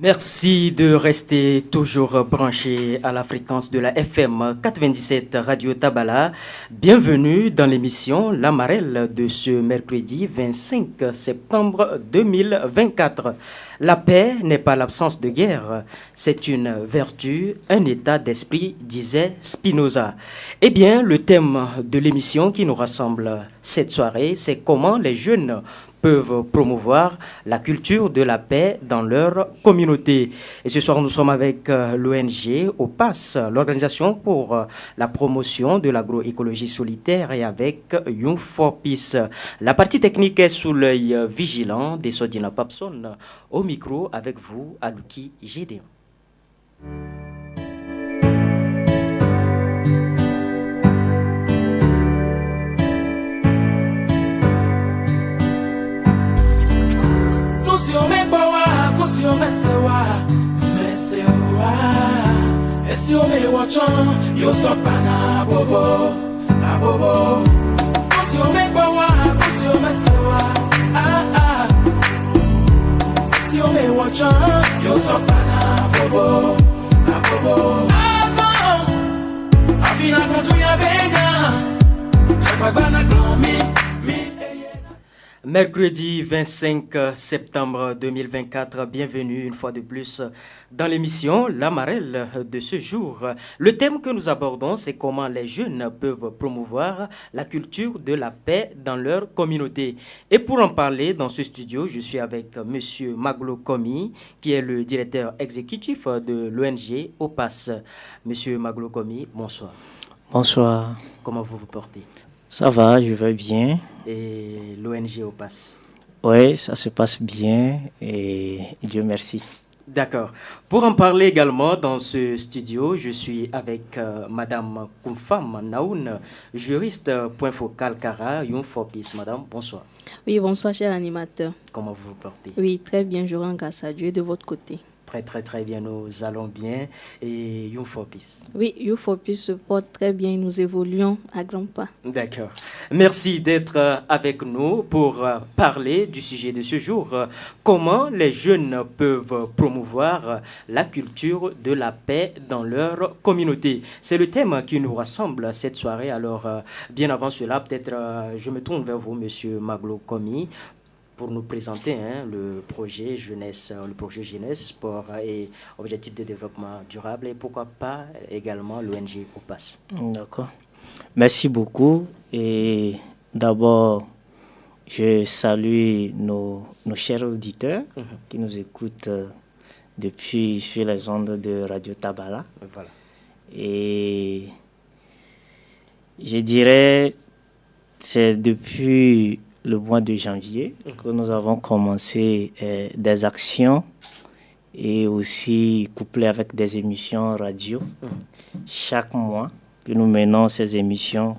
Merci de rester toujours branché à la fréquence de la FM 97 Radio Tabala. Bienvenue dans l'émission La Marelle de ce mercredi 25 septembre 2024. La paix n'est pas l'absence de guerre, c'est une vertu, un état d'esprit, disait Spinoza. Eh bien, le thème de l'émission qui nous rassemble cette soirée, c'est comment les jeunes peuvent promouvoir la culture de la paix dans leur communauté. Et ce soir, nous sommes avec l'ONG OPAS, l'Organisation pour la promotion de l'agroécologie solitaire, et avec Young for Peace. La partie technique est sous l'œil vigilant des Sodina Papson. Au micro, avec vous, Aluki Gédéon. Kusio mesewa Esio me wachon yo sokana bobo abobo Kusio mesewa Esio me wachon yo sokana bobo abobo Afina kontu ya bega Chakbagana glomi. Mercredi 25 septembre 2024, bienvenue une fois de plus dans l'émission La Marelle de ce jour. Le thème que nous abordons, c'est comment les jeunes peuvent promouvoir la culture de la paix dans leur communauté. Et pour en parler dans ce studio, je suis avec Monsieur Maglo Komi, qui est le directeur exécutif de l'ONG OPAS. Monsieur Maglo Komi, bonsoir. Bonsoir. Comment vous vous portez? Ça va, je vais bien. Et l'ONG OPAS? Oui, ça se passe bien et Dieu merci. D'accord. Pour en parler également dans ce studio, je suis avec Madame Koumfam Naoun, juriste point focal Kara, Young for Peace. Madame, bonsoir. Oui, bonsoir, cher animateur. Comment vous vous portez? Oui, très bien, je rends grâce à Dieu de votre côté. Très bien, nous allons bien. Et Young for Peace? Oui, Young for Peace se porte très bien, nous évoluons à grands pas. D'accord. Merci d'être avec nous pour parler du sujet de ce jour. Comment les jeunes peuvent promouvoir la culture de la paix dans leur communauté? C'est le thème qui nous rassemble cette soirée. Alors, bien avant cela, peut-être je me tourne vers vous, Monsieur Maglo Komi, pour nous présenter le projet jeunesse, sport et objectifs de développement durable, et pourquoi pas également l'ONG OPAS. D'accord. Merci beaucoup. Et d'abord, je salue nos chers auditeurs qui nous écoutent depuis sur les ondes de Radio Tabala. Voilà. Et je dirais, c'est depuis le mois de janvier que nous avons commencé des actions et aussi couplées avec des émissions radio. Chaque mois que nous menons ces émissions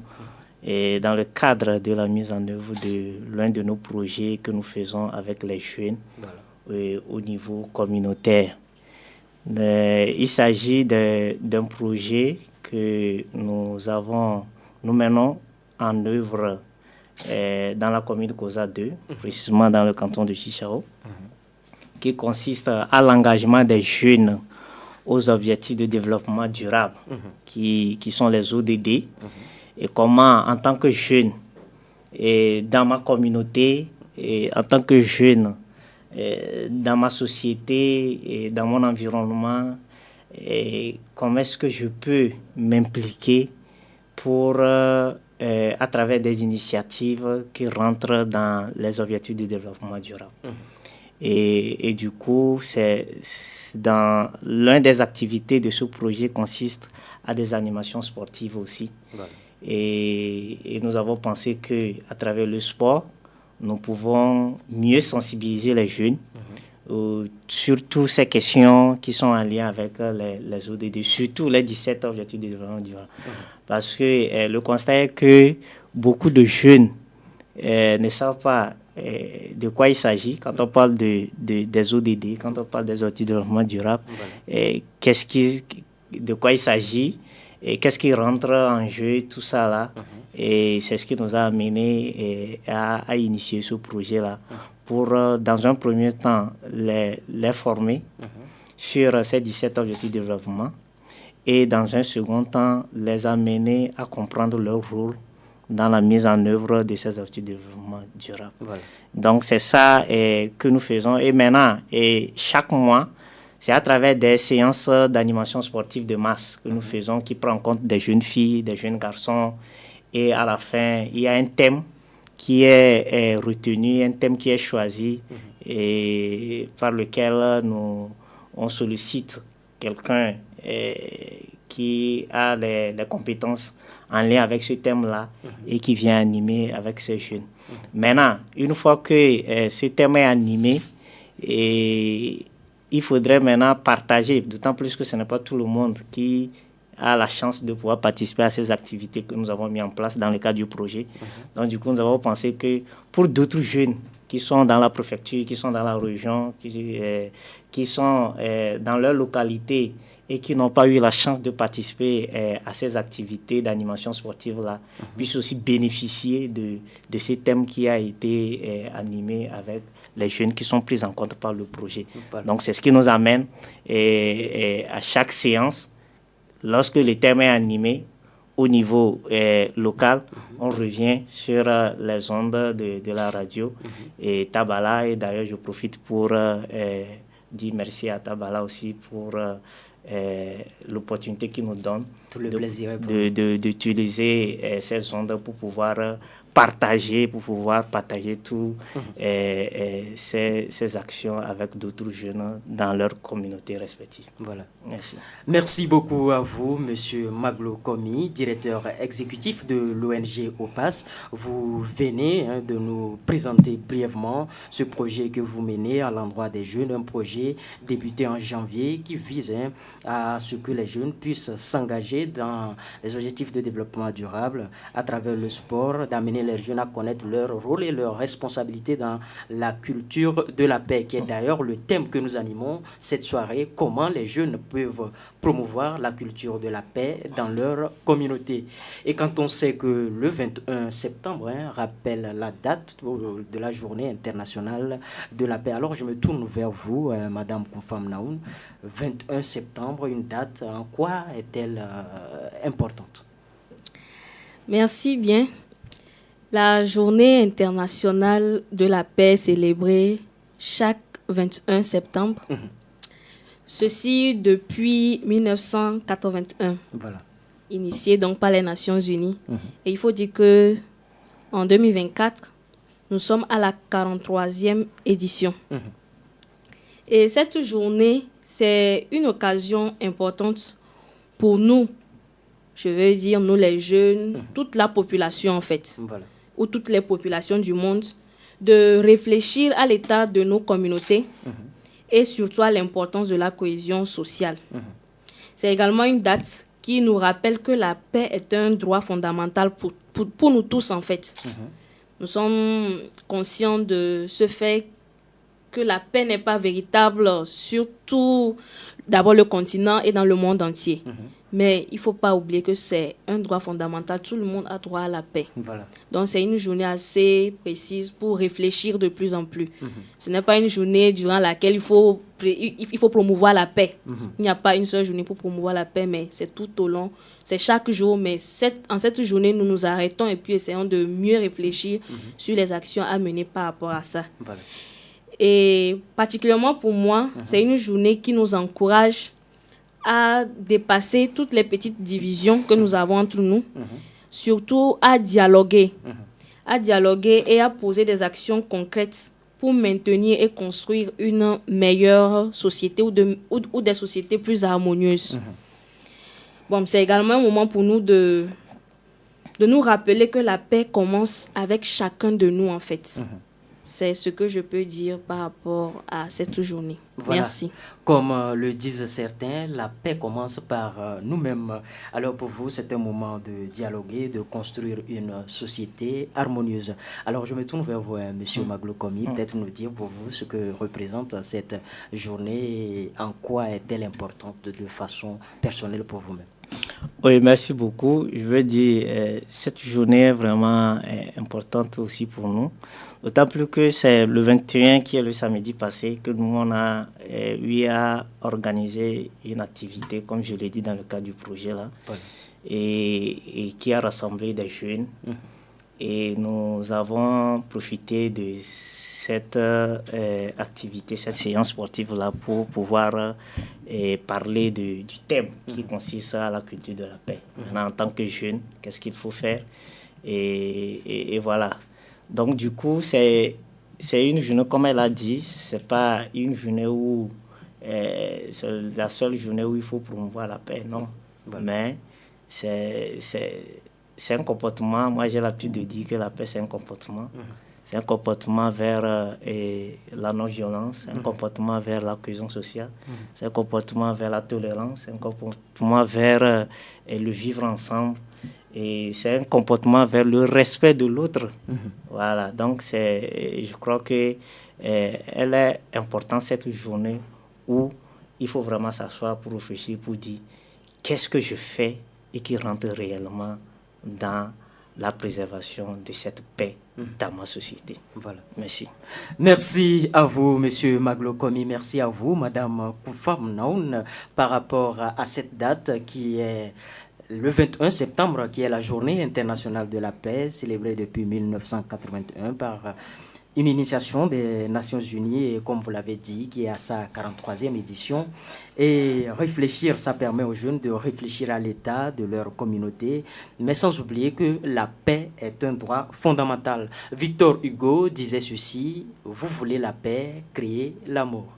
et dans le cadre de la mise en œuvre de l'un de nos projets que nous faisons avec les jeunes au niveau communautaire. Il s'agit d'un projet que nous menons en œuvre dans la commune de Koza 2, précisément dans le canton de Chichao, qui consiste à l'engagement des jeunes aux objectifs de développement durable, qui sont les ODD, et comment, en tant que jeune, et dans ma communauté, et en tant que jeune, dans ma société, et dans mon environnement, et comment est-ce que je peux m'impliquer pour à travers des initiatives qui rentrent dans les objectifs du développement durable. Et du coup, dans l'un des activités de ce projet consiste à des animations sportives aussi. Et nous avons pensé qu'à travers le sport, nous pouvons mieux sensibiliser les jeunes sur toutes ces questions qui sont en lien avec les ODD, surtout les 17 objectifs de développement durable. Parce que le constat est que beaucoup de jeunes ne savent pas de quoi il s'agit quand on parle des ODD, quand on parle des objectifs de développement durable, de quoi il s'agit, et qu'est-ce qui rentre en jeu, tout ça là. Et c'est ce qui nous a amené à initier ce projet-là pour, dans un premier temps, les former sur ces 17 objectifs de développement et dans un second temps, les amener à comprendre leur rôle dans la mise en œuvre de ces objectifs de développement durable. Voilà. Donc, c'est ça que nous faisons. Et maintenant, chaque mois, c'est à travers des séances d'animation sportive de masse que nous faisons, qui prend en compte des jeunes filles, des jeunes garçons. Et à la fin, il y a un thème qui est retenu, un thème qui est choisi et par lequel on sollicite quelqu'un qui a les compétences en lien avec ce thème-là et qui vient animer avec ces jeunes. Maintenant, une fois que ce thème est animé, il faudrait maintenant partager, d'autant plus que ce n'est pas tout le monde qui a la chance de pouvoir participer à ces activités que nous avons mis en place dans le cadre du projet. Donc, du coup, nous avons pensé que pour d'autres jeunes qui sont dans la préfecture, qui sont dans la région, qui sont dans leur localité et qui n'ont pas eu la chance de participer à ces activités d'animation sportive-là, puissent aussi bénéficier de ces thèmes qui a été animé avec les jeunes qui sont pris en compte par le projet. Donc, c'est ce qui nous amène à chaque séance, lorsque le thème est animé au niveau local, on revient sur les ondes de la radio et Tabala. Et d'ailleurs, je profite pour dire merci à Tabala aussi pour l'opportunité qu'il nous donne d'utiliser ces ondes pour pouvoir partager toutes ces actions avec d'autres jeunes dans leurs communautés respectives. Voilà. Merci. Merci beaucoup à vous, Monsieur Maglo Komi, directeur exécutif de l'ONG OPAS. Vous venez de nous présenter brièvement ce projet que vous menez à l'endroit des jeunes, un projet débuté en janvier qui vise à ce que les jeunes puissent s'engager dans les objectifs de développement durable à travers le sport, d'amener les jeunes à connaître leur rôle et leurs responsabilités dans la culture de la paix, qui est d'ailleurs le thème que nous animons cette soirée, comment les jeunes peuvent promouvoir la culture de la paix dans leur communauté. Et quand on sait que le 21 septembre rappelle la date de la journée internationale de la paix, alors je me tourne vers vous, Madame Koufam Naoun. 21 septembre, une date, en quoi est-elle importante? Merci bien. La journée internationale de la paix est célébrée chaque 21 septembre. Ceci depuis 1981. Voilà. Initié donc par les Nations Unies. Et il faut dire que en 2024, nous sommes à la 43e édition. Et cette journée, c'est une occasion importante pour nous, je veux dire nous les jeunes, toute la population en fait, ou toutes les populations du monde, de réfléchir à l'état de nos communautés et surtout à l'importance de la cohésion sociale. C'est également une date qui nous rappelle que la paix est un droit fondamental pour nous tous en fait. Nous sommes conscients de ce fait que la paix n'est pas véritable, surtout d'abord le continent et dans le monde entier. Mais il ne faut pas oublier que c'est un droit fondamental. Tout le monde a droit à la paix. Voilà. Donc c'est une journée assez précise pour réfléchir de plus en plus. Ce n'est pas une journée durant laquelle il faut promouvoir la paix. Il n'y a pas une seule journée pour promouvoir la paix, mais c'est tout au long. C'est chaque jour, mais en cette journée, nous nous arrêtons et puis essayons de mieux réfléchir sur les actions à mener par rapport à ça. Voilà. Et particulièrement pour moi, c'est une journée qui nous encourage à dépasser toutes les petites divisions que nous avons entre nous, surtout à dialoguer et à poser des actions concrètes pour maintenir et construire une meilleure société ou des sociétés plus harmonieuses. Bon, c'est également un moment pour nous de nous rappeler que la paix commence avec chacun de nous en fait. C'est ce que je peux dire par rapport à cette journée. Voilà. Merci. Comme le disent certains, la paix commence par nous-mêmes. Alors pour vous, c'est un moment de dialoguer, de construire une société harmonieuse. Alors je me tourne vers vous, Monsieur Maglo Komi, peut-être nous dire pour vous ce que représente cette journée et en quoi est-elle importante de façon personnelle pour vous-même. Oui, merci beaucoup. Je veux dire, cette journée est vraiment importante aussi pour nous. D'autant plus que c'est le 21 qui est le samedi passé que nous, on a eu à organiser une activité, comme je l'ai dit dans le cadre du projet là, et qui a rassemblé des jeunes. Et nous avons profité de cette activité, cette séance sportive-là pour pouvoir parler du thème qui consiste à la culture de la paix. Maintenant, en tant que jeune, qu'est-ce qu'il faut faire et voilà. Donc, du coup, c'est une journée, comme elle a dit, c'est pas une journée où c'est la seule journée où il faut promouvoir la paix, non. Mais c'est un comportement, moi j'ai l'habitude de dire que la paix c'est un comportement. C'est un comportement vers la non-violence, c'est un comportement vers la cohésion sociale, c'est un comportement vers la tolérance, c'est un comportement vers le vivre ensemble. Et c'est un comportement vers le respect de l'autre. Voilà, donc je crois que elle est importante cette journée où il faut vraiment s'asseoir pour réfléchir, pour dire qu'est-ce que je fais et qui rentre réellement dans la préservation de cette paix dans ma société. Voilà. Merci. Merci à vous, Monsieur Maglo Komi. Merci à vous, Madame Koufam Naoun, par rapport à cette date qui est le 21 septembre, qui est la Journée internationale de la paix, célébrée depuis 1981 par une initiation des Nations Unies, et comme vous l'avez dit, qui est à sa 43e édition. Et réfléchir, ça permet aux jeunes de réfléchir à l'état de leur communauté, mais sans oublier que la paix est un droit fondamental. Victor Hugo disait ceci: vous voulez la paix, créez l'amour.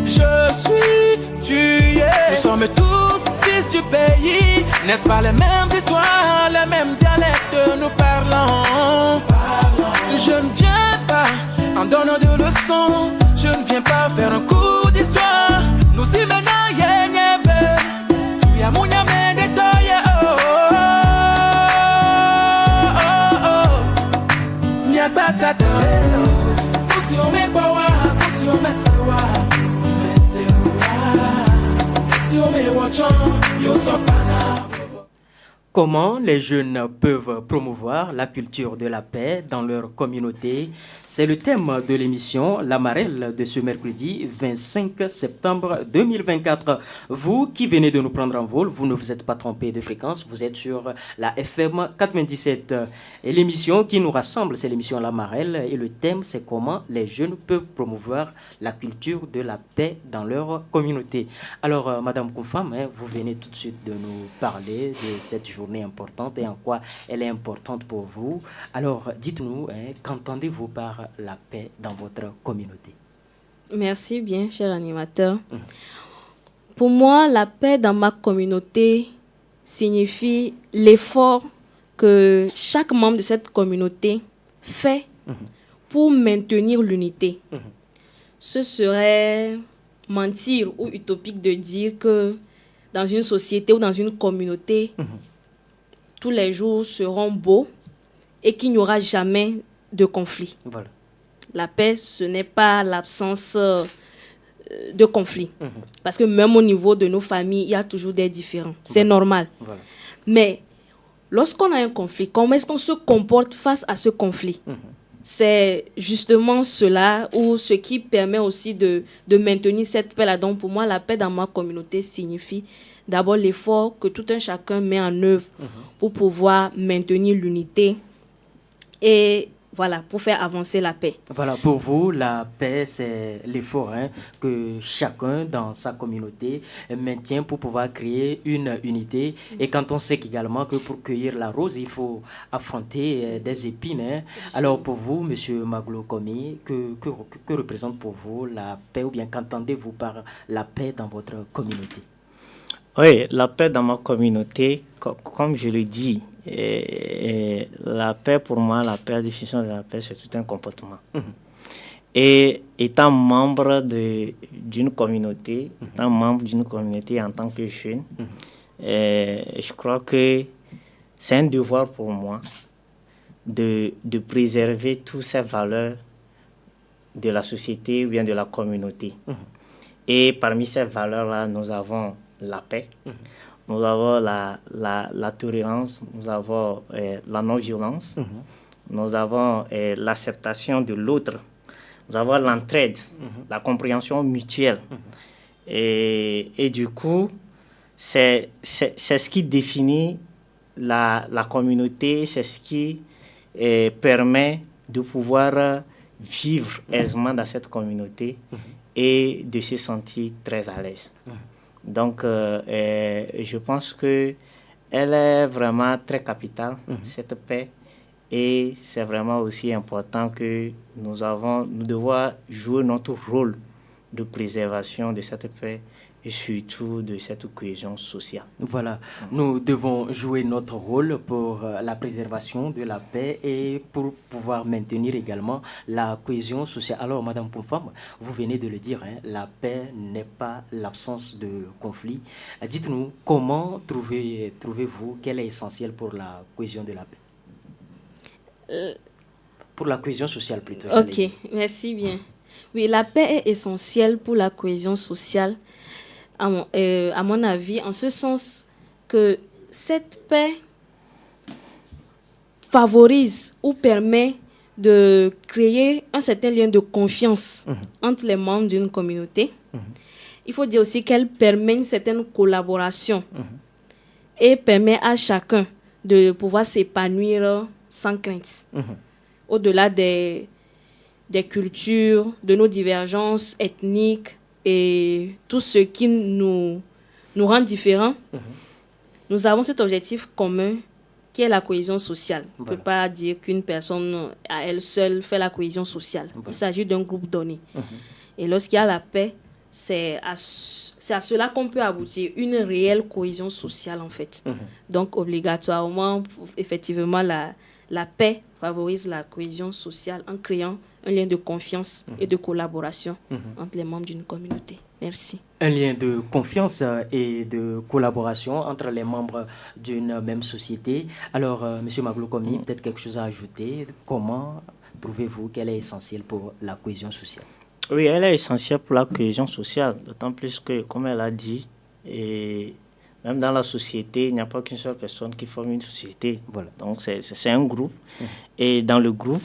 Je suis, tu es. Nous sommes tous fils du pays. N'est-ce pas les mêmes histoires, les mêmes dialectes nous parlons. Je ne viens pas en donnant de leçons. Je ne viens pas faire un cours d'histoire. Nous y menons yényebe. Tu as mon yamé de toye. Nya batata. Kusi omekbawa, kusi omesawa. Comment les jeunes peuvent promouvoir la culture de la paix dans leur communauté? C'est le thème de l'émission La Marelle de ce mercredi 25 septembre 2024. Vous qui venez de nous prendre en vol, vous ne vous êtes pas trompé de fréquence, vous êtes sur la FM 97. Et l'émission qui nous rassemble, c'est l'émission La Marelle, et le thème, c'est comment les jeunes peuvent promouvoir la culture de la paix dans leur communauté. Alors, Madame Koufam, vous venez tout de suite de nous parler de cette journée importante et en quoi elle est importante pour vous. Alors, dites-nous, qu'entendez-vous par la paix dans votre communauté? Merci bien, cher animateur. Pour moi, la paix dans ma communauté signifie l'effort que chaque membre de cette communauté fait pour maintenir l'unité. Ce serait mentir ou utopique de dire que dans une société ou dans une communauté, tous les jours seront beaux et qu'il n'y aura jamais de conflit. Voilà. La paix, ce n'est pas l'absence de conflit. Parce que même au niveau de nos familles, il y a toujours des différends. C'est normal. Voilà. Mais lorsqu'on a un conflit, comment est-ce qu'on se comporte face à ce conflit? C'est justement cela ou ce qui permet aussi de maintenir cette paix-là. Donc pour moi, la paix dans ma communauté signifie d'abord l'effort que tout un chacun met en œuvre pour pouvoir maintenir l'unité et voilà, pour faire avancer la paix. Voilà, pour vous, la paix, c'est l'effort que chacun dans sa communauté maintient pour pouvoir créer une unité. Et quand on sait également que pour cueillir la rose, il faut affronter des épines. Alors pour vous, Monsieur Maglo Komi, que représente pour vous la paix ou bien qu'entendez-vous par la paix dans votre communauté? Oui, la paix dans ma communauté, comme je le dis, la paix pour moi, la paix, la définition de la paix, c'est tout un comportement. Et étant membre d'une communauté, en tant que jeune, je crois que c'est un devoir pour moi de préserver toutes ces valeurs de la société ou bien de la communauté. Et parmi ces valeurs-là, nous avons la paix, nous avons la tolérance, nous avons la non-violence, nous avons l'acceptation de l'autre, nous avons l'entraide, la compréhension mutuelle. Et du coup, c'est ce qui définit la communauté, c'est ce qui permet de pouvoir vivre aisément dans cette communauté et de se sentir très à l'aise. Donc, je pense qu'elle est vraiment très capitale, cette paix, et c'est vraiment aussi important que nous devons jouer notre rôle de préservation de cette paix et surtout de cette cohésion sociale. Voilà, nous devons jouer notre rôle pour la préservation de la paix et pour pouvoir maintenir également la cohésion sociale. Alors, Madame Poumfam, vous venez de le dire, hein, la paix n'est pas l'absence de conflit. Dites-nous, comment trouvez-vous qu'elle est essentielle pour la cohésion de la paix? Pour la cohésion sociale plutôt. Ok, merci bien. Oui, la paix est essentielle pour la cohésion sociale, à mon avis, en ce sens que cette paix favorise ou permet de créer un certain lien de confiance entre les membres d'une communauté. Il faut dire aussi qu'elle permet une certaine collaboration et permet à chacun de pouvoir s'épanouir sans crainte. Au-delà des cultures, de nos divergences ethniques et tout ce qui nous rend différents, nous avons cet objectif commun qui est la cohésion sociale. On ne peut pas dire qu'une personne à elle seule fait la cohésion sociale. Il s'agit d'un groupe donné. Et lorsqu'il y a la paix, c'est à cela qu'on peut aboutir, une réelle cohésion sociale en fait. Donc obligatoirement, effectivement, la paix favorise la cohésion sociale en créant un lien de confiance et de collaboration entre les membres d'une communauté. Merci. Un lien de confiance et de collaboration entre les membres d'une même société. Alors, M. Maglo-Komi, peut-être quelque chose à ajouter. Comment trouvez-vous qu'elle est essentielle pour la cohésion sociale? Oui, elle est essentielle pour la cohésion sociale, d'autant plus que, comme elle a dit, et même dans la société, il n'y a pas qu'une seule personne qui forme une société. Voilà. Donc, c'est un groupe. Et dans le groupe,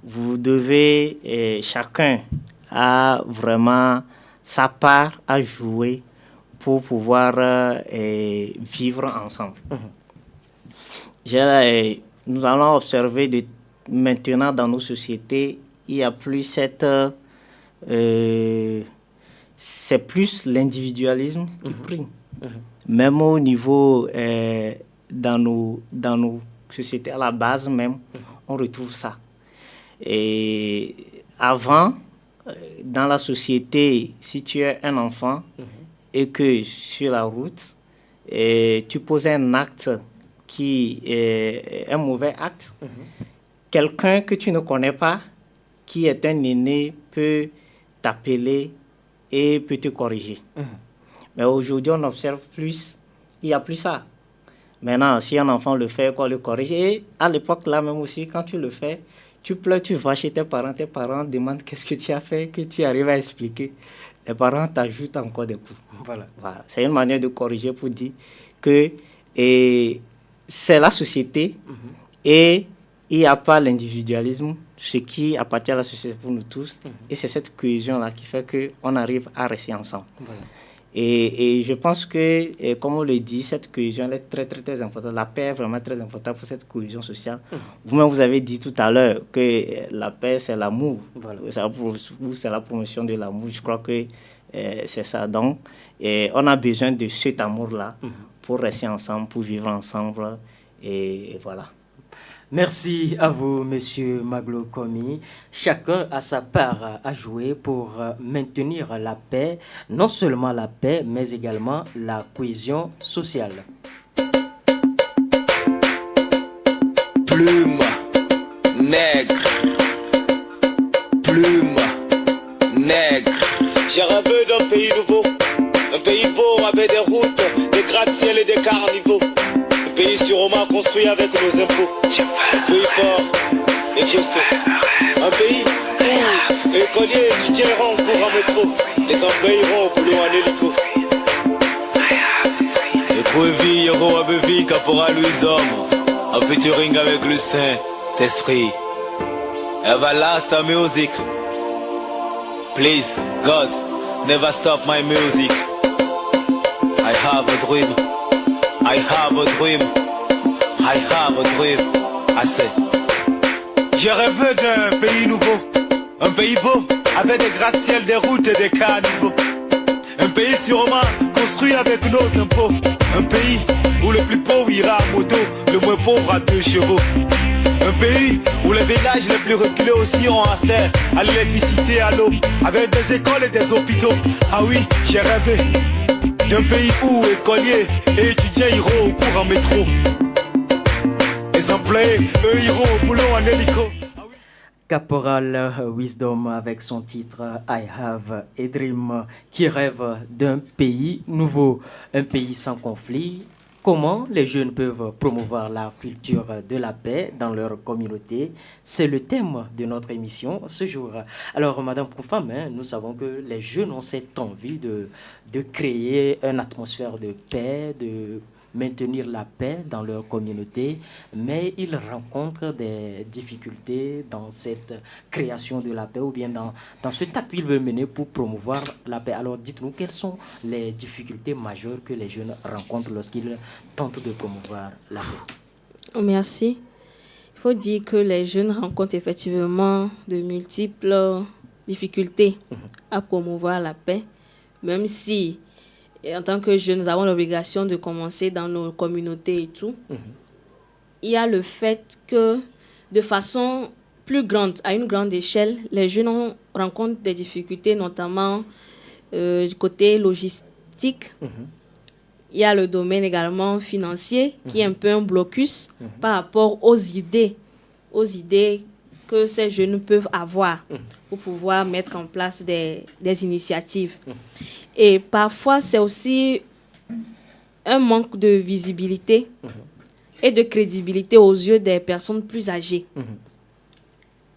vous devez, chacun a vraiment sa part à jouer pour pouvoir vivre ensemble. Nous allons observer maintenant dans nos sociétés, il n'y a plus cette... c'est plus l'individualisme qui prime. Même au niveau dans nos sociétés, à la base même, on retrouve ça. Et avant, dans la société, si tu es un enfant et que sur la route, tu poses un acte qui est un mauvais acte, quelqu'un que tu ne connais pas, qui est un aîné, peut t'appeler et peut te corriger. Mais aujourd'hui, on observe plus, il n'y a plus ça. Maintenant, si un enfant le fait, quoi, le corrige. Et à l'époque, là même aussi, quand tu le fais, tu pleures, tu vas chez tes parents demandent qu'est-ce que tu as fait, que tu arrives à expliquer. Les parents t'ajoutent encore des coups. Voilà. C'est une manière de corriger pour dire que c'est la société et il n'y a pas l'individualisme, ce qui appartient à la société pour nous tous. Et c'est cette cohésion-là qui fait qu'on arrive à rester ensemble. Voilà. Et je pense que, comme on le dit, cette cohésion elle est très, très, très importante. La paix est vraiment très importante pour cette cohésion sociale. Vous-même, vous avez dit tout à l'heure que la paix, c'est l'amour. Voilà. C'est la promotion de l'amour. Je crois que c'est ça. Donc, on a besoin de cet amour-là pour rester ensemble, pour vivre ensemble. Et voilà. Merci à vous, Monsieur Maglo-Komi. Chacun a sa part à jouer pour maintenir la paix, non seulement la paix, mais également la cohésion sociale. Plume, nègre, plume, nègre. J'ai rêvé d'un pays nouveau, un pays beau avec des routes, des gratte-ciel et des carnivaux. Un pays sur Roma construit avec nos impôts. Un pays fort et costaud. Un pays où écoliers, étudiants iront en cours en métro. Les employés iront au boulot en hélico. Et Yoro Abevi, Caporal Louis Homme, en featuring avec le Saint-Esprit. Everlasting music. Please, God, never stop my music. I have a dream. I have a dream. I have a dream. I say. J'ai rêvé d'un pays nouveau. Un pays beau, avec des gratte-ciels, des routes et des caniveaux. Un pays sûrement construit avec nos impôts. Un pays où le plus pauvre ira à moto, le moins pauvre à 2 chevaux. Un pays où les villages les plus reculés aussi ont accès à l'électricité, à l'eau, avec des écoles et des hôpitaux. Ah oui, j'ai rêvé d'un pays où écoliers et étudiants iront au cours en métro. Les employés, eux, iront au boulot en hélico. Caporal Wisdom avec son titre I Have a Dream, qui rêve d'un pays nouveau, un pays sans conflit. Comment les jeunes peuvent promouvoir la culture de la paix dans leur communauté? C'est le thème de notre émission ce jour. Alors, Madame Koufam, nous savons que les jeunes ont cette envie de créer une atmosphère de paix, de maintenir la paix dans leur communauté, mais ils rencontrent des difficultés dans cette création de la paix ou bien dans ce acte qu'ils veulent mener pour promouvoir la paix. Alors dites-nous, quelles sont les difficultés majeures que les jeunes rencontrent lorsqu'ils tentent de promouvoir la paix? Merci. Il faut dire que les jeunes rencontrent effectivement de multiples difficultés à promouvoir la paix, même si et en tant que jeunes, nous avons l'obligation de commencer dans nos communautés et tout. Il y a le fait que, de façon plus grande, à une grande échelle, les jeunes rencontrent des difficultés, notamment du côté logistique. Il y a le domaine également financier, qui est un peu un blocus par rapport aux idées que ces jeunes peuvent avoir pour pouvoir mettre en place des initiatives. Et parfois, c'est aussi un manque de visibilité et de crédibilité aux yeux des personnes plus âgées.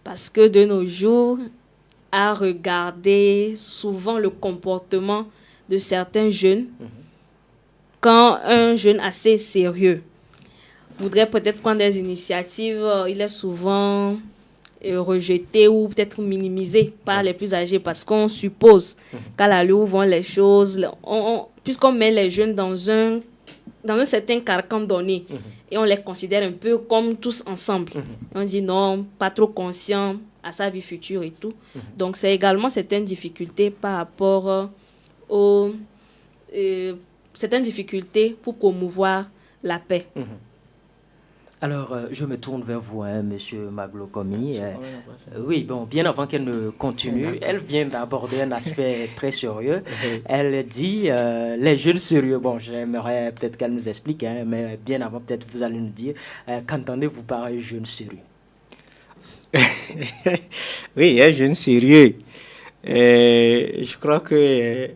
Parce que de nos jours, à regarder souvent le comportement de certains jeunes, quand un jeune assez sérieux voudrait peut-être prendre des initiatives, il est souvent rejeté ou peut-être minimisé par les plus âgés parce qu'on suppose qu'à l'allure où vont les choses, puisqu'on met les jeunes dans un certain carcan donné et on les considère un peu comme tous ensemble. On dit non, pas trop conscient à sa vie future et tout. Donc c'est également certaines difficultés par rapport aux certaines difficultés pour promouvoir la paix. Alors, je me tourne vers vous, Monsieur Maglo-Komi. Oui, bon, bien avant qu'elle ne continue, elle vient d'aborder un aspect très sérieux. Elle dit, les jeunes sérieux, bon, j'aimerais peut-être qu'elle nous explique, mais bien avant, peut-être vous allez nous dire, qu'entendez-vous par un jeune sérieux? Oui, un jeune sérieux. Je crois que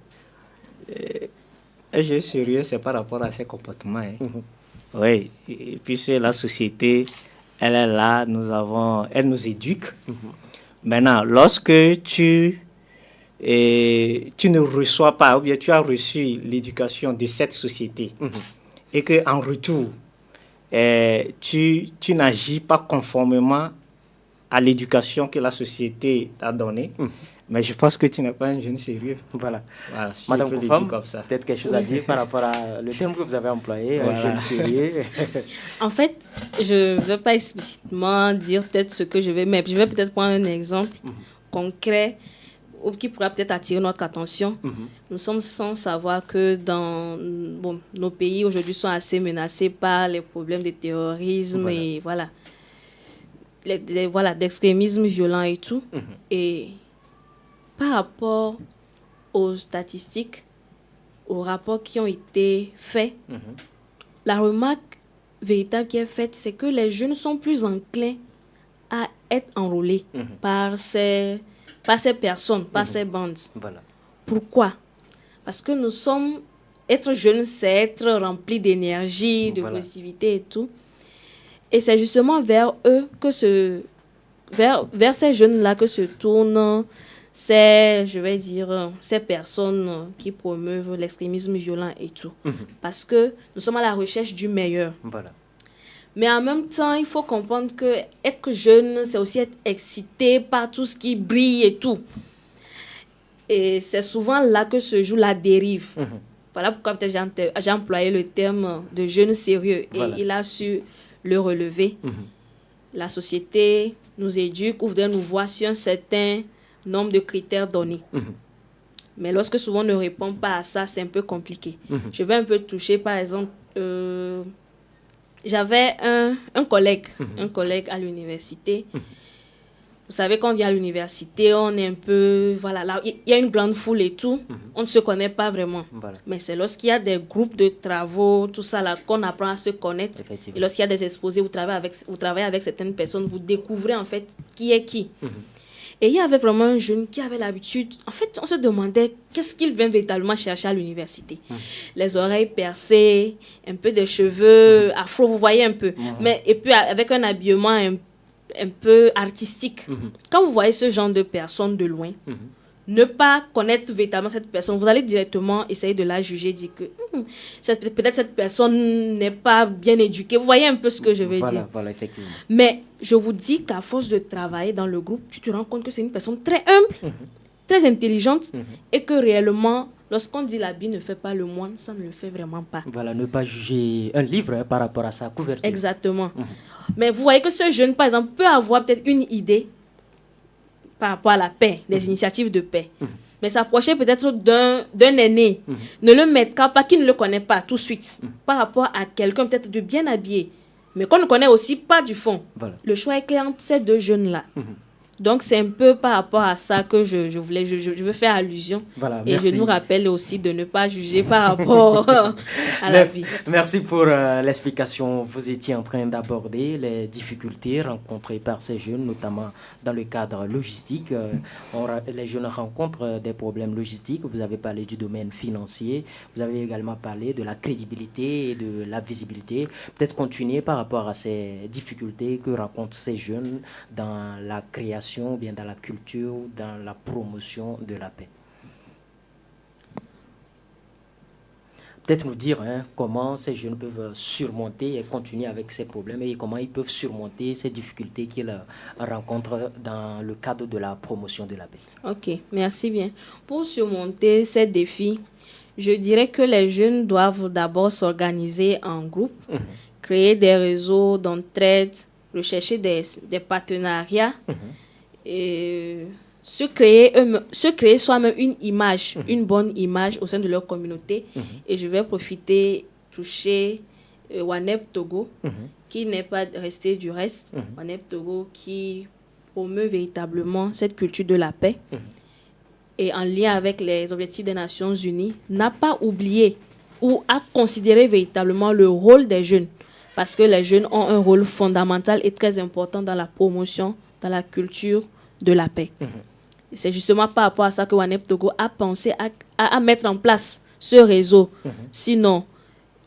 un jeune sérieux, c'est par rapport à ses comportements. Oui, et puis c'est la société, elle est là, elle nous éduque. Maintenant, lorsque tu ne reçois pas, ou bien tu as reçu l'éducation de cette société, et qu'en retour, tu n'agis pas conformément à l'éducation que la société t'a donnée, mais je pense que tu n'es pas un jeune sérieux. Voilà. Si Madame Koufam, peut-être quelque chose à dire par rapport à le terme que vous avez employé, un jeune sérieux. En fait, je ne vais pas explicitement dire peut-être ce que je vais, mais je vais peut-être prendre un exemple concret qui pourra peut-être attirer notre attention. Nous sommes sans savoir que nos pays aujourd'hui sont assez menacés par les problèmes de terrorisme et d'extrémisme violent et tout. Et par rapport aux statistiques, aux rapports qui ont été faits, la remarque véritable qui est faite, c'est que les jeunes sont plus enclins à être enrôlés par ces personnes, par ces bandes. Voilà. Pourquoi? Parce que être jeune, c'est être rempli d'énergie, de positivité et tout. Et c'est justement vers eux vers ces jeunes-là que se tournent ces personnes qui promeuvent l'extrémisme violent et tout. Parce que nous sommes à la recherche du meilleur. Voilà. Mais en même temps, il faut comprendre que être jeune, c'est aussi être excité par tout ce qui brille et tout. Et c'est souvent là que se joue la dérive. Voilà pourquoi peut-être j'ai employé le terme de jeune sérieux. Voilà. Et il a su le relever. La société nous éduque ou voudrait nous voir sur un certain nombre de critères donnés. Mais lorsque souvent on ne répond pas à ça, c'est un peu compliqué. Je vais un peu toucher, par exemple, j'avais un collègue à l'université. Vous savez, quand on vient à l'université, on est un peu... Voilà, là, il y a une grande foule et tout. On ne se connaît pas vraiment. Voilà. Mais c'est lorsqu'il y a des groupes de travaux, tout ça, là, qu'on apprend à se connaître. Et lorsqu'il y a des exposés, vous travaillez avec certaines personnes, vous découvrez en fait qui est qui. Et il y avait vraiment un jeune qui avait l'habitude... En fait, on se demandait qu'est-ce qu'il vient véritablement chercher à l'université. Les oreilles percées, un peu de cheveux afro, vous voyez un peu. Et puis avec un habillement un peu artistique. Quand vous voyez ce genre de personne de loin, ne pas connaître véritablement cette personne, vous allez directement essayer de la juger, dire que peut-être cette personne n'est pas bien éduquée. Vous voyez un peu ce que je veux dire. Voilà, effectivement. Mais je vous dis qu'à force de travailler dans le groupe, tu te rends compte que c'est une personne très humble, très intelligente, et que réellement, lorsqu'on dit l'habit ne fait pas le moine, ça ne le fait vraiment pas. Voilà, ne pas juger un livre par rapport à sa couverture. Exactement. Mais vous voyez que ce jeune, par exemple, peut avoir peut-être une idée par rapport à la paix, des initiatives de paix. Mais s'approcher peut-être d'un aîné, ne le mettre pas, qui ne le connaît pas tout de suite, par rapport à quelqu'un peut-être de bien habillé, mais qu'on ne connaît aussi pas du fond. Voilà. Le choix est clair entre ces deux jeunes-là. Donc, c'est un peu par rapport à ça que je veux faire allusion. Voilà, et merci. je nous rappelle aussi de ne pas juger par rapport à la vie. Merci pour l'explication. Vous étiez en train d'aborder les difficultés rencontrées par ces jeunes, notamment dans le cadre logistique. Les jeunes rencontrent des problèmes logistiques. Vous avez parlé du domaine financier. Vous avez également parlé de la crédibilité et de la visibilité. Peut-être continuer par rapport à ces difficultés que rencontrent ces jeunes dans la création, ou bien dans la culture, dans la promotion de la paix. Peut-être nous dire comment ces jeunes peuvent surmonter et continuer avec ces problèmes et comment ils peuvent surmonter ces difficultés qu'ils rencontrent dans le cadre de la promotion de la paix. Ok, merci bien. Pour surmonter ces défis, je dirais que les jeunes doivent d'abord s'organiser en groupe, créer des réseaux d'entraide, rechercher des partenariats, et se créer soi-même une image, une bonne image au sein de leur communauté. Et je vais toucher Wanep Togo, qui n'est pas resté du reste. Wanep Togo qui promeut véritablement cette culture de la paix. Et en lien avec les objectifs des Nations Unies, n'a pas oublié ou a considéré véritablement le rôle des jeunes. Parce que les jeunes ont un rôle fondamental et très important dans la promotion, dans la culture de la paix. C'est justement par rapport à ça que Wanep Togo a pensé à mettre en place ce réseau. Sinon,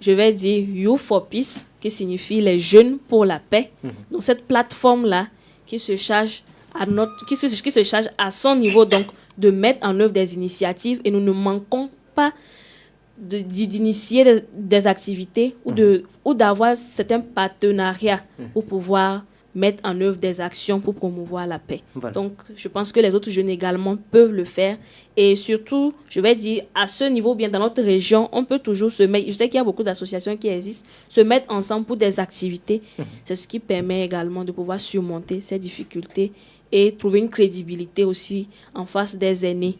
je vais dire You for Peace, qui signifie les jeunes pour la paix. Donc cette plateforme-là qui se charge à son niveau donc de mettre en œuvre des initiatives, et nous ne manquons pas d'initier des activités ou d'avoir certains partenariats pour pouvoir mettre en œuvre des actions pour promouvoir la paix. Voilà. Donc, je pense que les autres jeunes également peuvent le faire. Et surtout, je vais dire, à ce niveau, bien dans notre région, on peut toujours se mettre, je sais qu'il y a beaucoup d'associations qui existent, se mettre ensemble pour des activités. C'est ce qui permet également de pouvoir surmonter ces difficultés et trouver une crédibilité aussi en face des aînés.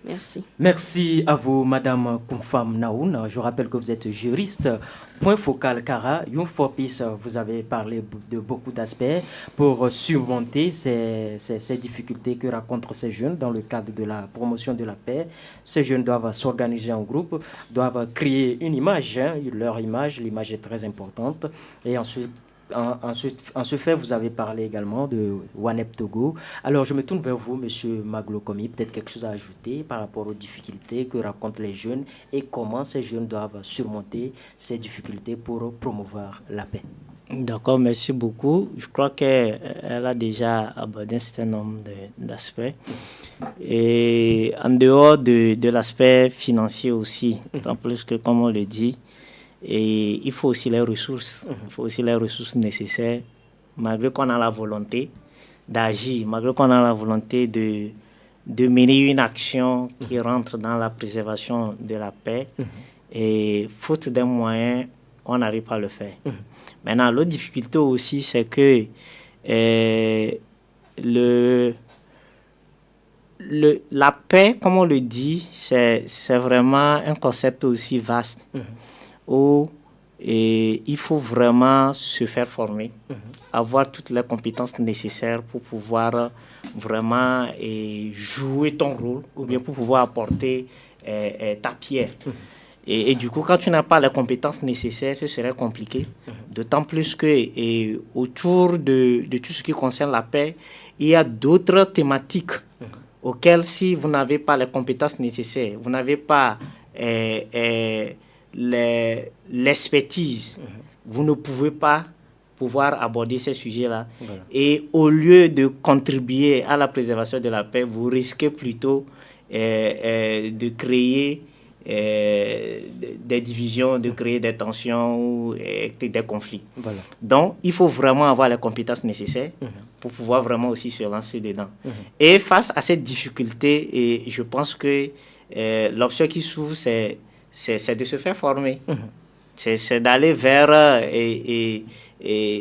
Merci. Merci à vous, Madame Koumfam Naoun. Je rappelle que vous êtes juriste. Point focal, Kara, Young for Peace, vous avez parlé de beaucoup d'aspects pour surmonter ces difficultés que rencontrent ces jeunes dans le cadre de la promotion de la paix. Ces jeunes doivent s'organiser en groupe, doivent créer une image, leur image. L'image est très importante. Et ensuite, en ce fait, vous avez parlé également de Wanep Togo. Alors, je me tourne vers vous, Monsieur Maglo Komi. Peut-être quelque chose à ajouter par rapport aux difficultés que rencontrent les jeunes et comment ces jeunes doivent surmonter ces difficultés pour promouvoir la paix. D'accord, merci beaucoup. Je crois qu'elle a déjà abordé un certain nombre d'aspects. Et en dehors de l'aspect financier aussi, en plus que, comme on le dit, et il faut aussi les ressources. Il faut aussi les ressources nécessaires, malgré qu'on a la volonté d'agir, malgré qu'on a la volonté de mener une action qui rentre dans la préservation de la paix. Et faute d'un moyen, on n'arrive pas à le faire. Maintenant, l'autre difficulté aussi, c'est que la paix, comme on le dit, c'est vraiment un concept aussi vaste où il faut vraiment se faire former, avoir toutes les compétences nécessaires pour pouvoir vraiment jouer ton rôle ou bien pour pouvoir apporter ta pierre. Et du coup, quand tu n'as pas les compétences nécessaires, ce serait compliqué. D'autant plus que autour de tout ce qui concerne la paix, il y a d'autres thématiques auxquelles, si vous n'avez pas les compétences nécessaires, vous n'avez pas l'expertise, vous ne pouvez pas pouvoir aborder ces sujets-là. Voilà. Et au lieu de contribuer à la préservation de la paix, vous risquez plutôt de créer des divisions, de créer des tensions ou des conflits. Voilà. Donc, il faut vraiment avoir les compétences nécessaires pour pouvoir vraiment aussi se lancer dedans. Et face à cette difficulté, je pense que l'option qui s'ouvre, c'est de se faire former. C'est d'aller vers